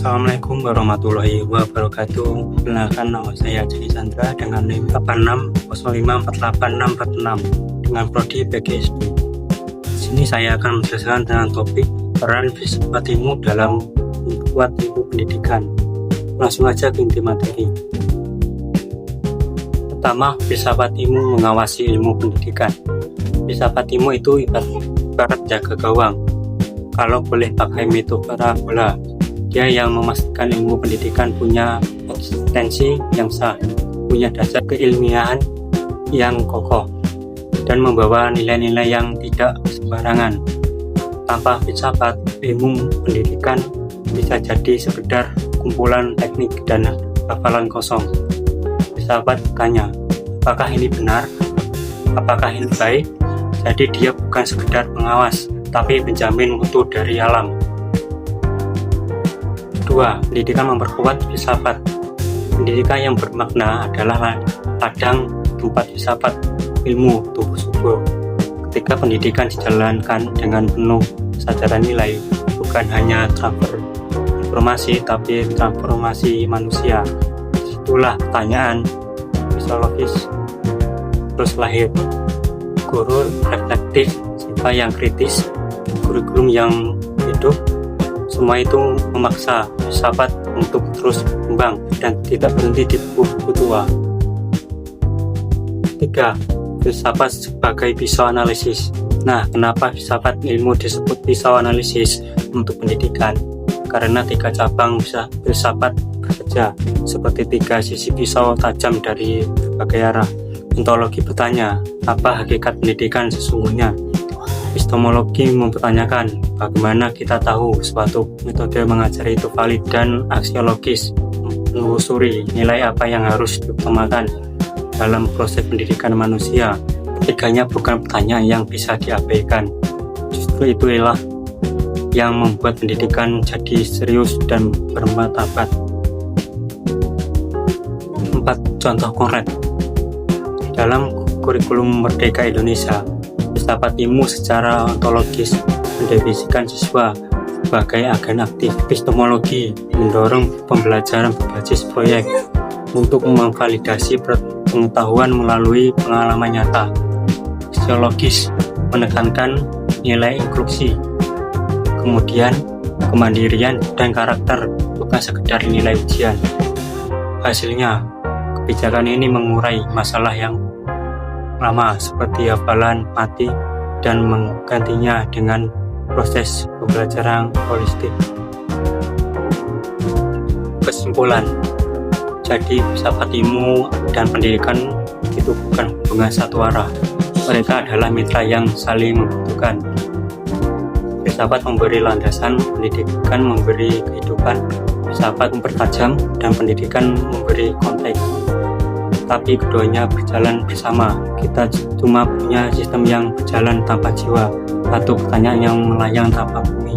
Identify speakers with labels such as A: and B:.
A: Assalamualaikum warahmatullahi wabarakatuh. Perkenalkan, nama saya Jeki Chandra dengan NIM 8605486646 dengan prodi PGSD. Di sini saya akan menjelaskan tentang topik peran filsafat ilmu dalam membuat ilmu pendidikan. Langsung aja ke inti materi. Pertama, filsafat ilmu mengawasi ilmu pendidikan. Filsafat ilmu itu ibarat jaga gawang. Kalau boleh pakai metode parabola, dia yang memastikan ilmu pendidikan punya konsistensi yang sah, punya dasar keilmiahan yang kokoh, dan membawa nilai-nilai yang tidak sembarangan. Tanpa filsafat, ilmu pendidikan bisa jadi sekedar kumpulan teknik dan hafalan kosong. Filsafat bertanya, apakah ini benar? Apakah ini baik? Jadi dia bukan sekedar pengawas, tapi penjamin mutu dari alam. 2. Pendidikan memperkuat filsafat. Pendidikan yang bermakna adalah ladang tempat filsafat ilmu tumbuh subur. Ketika pendidikan dijalankan dengan penuh kesadaran nilai, bukan hanya transfer informasi, tapi transformasi manusia. Itulah pertanyaan filosofis terus lahir. Guru reflektif, siswa yang kritis, kurikulum yang hidup, semua itu memaksa filsafat untuk terus berkembang dan tidak berhenti di buku tua. 3. Filsafat sebagai pisau analisis. Nah, kenapa filsafat ilmu disebut pisau analisis untuk pendidikan? Karena 3 cabang filsafat bekerja seperti 3 sisi pisau tajam dari berbagai arah. Ontologi bertanya, apa hakikat pendidikan sesungguhnya? Epistemologi mempertanyakan bagaimana kita tahu suatu metode mengajar itu valid, dan aksiologis menelusuri nilai apa yang harus diutamakan dalam proses pendidikan manusia. Ketiganya bukan pertanyaan yang bisa diabaikan. Justru itulah yang membuat pendidikan jadi serius dan bermartabat. 4. Contoh konkret. Dalam kurikulum Merdeka Indonesia, filsafat ilmu secara ontologis mendefinisikan siswa sebagai agen aktif. Epistemologi mendorong pembelajaran berbasis proyek untuk memvalidasi pengetahuan melalui pengalaman nyata. Aksiologis menekankan nilai inklusi, kemudian kemandirian dan karakter, bukan sekedar nilai ujian. Hasilnya, kebijakan ini mengurai masalah yang lama seperti hafalan mati dan menggantinya dengan proses pembelajaran holistik. Kesimpulan, jadi filsafat ilmu dan pendidikan itu bukan hubungan satu arah. Mereka adalah mitra yang saling membutuhkan. Filsafat memberi landasan, pendidikan memberi kehidupan. Filsafat mempertajam dan pendidikan memberi konteks. Tapi keduanya berjalan bersama. Kita cuma punya sistem yang berjalan tanpa jiwa, atau pertanyaan yang melayang tanpa bumi.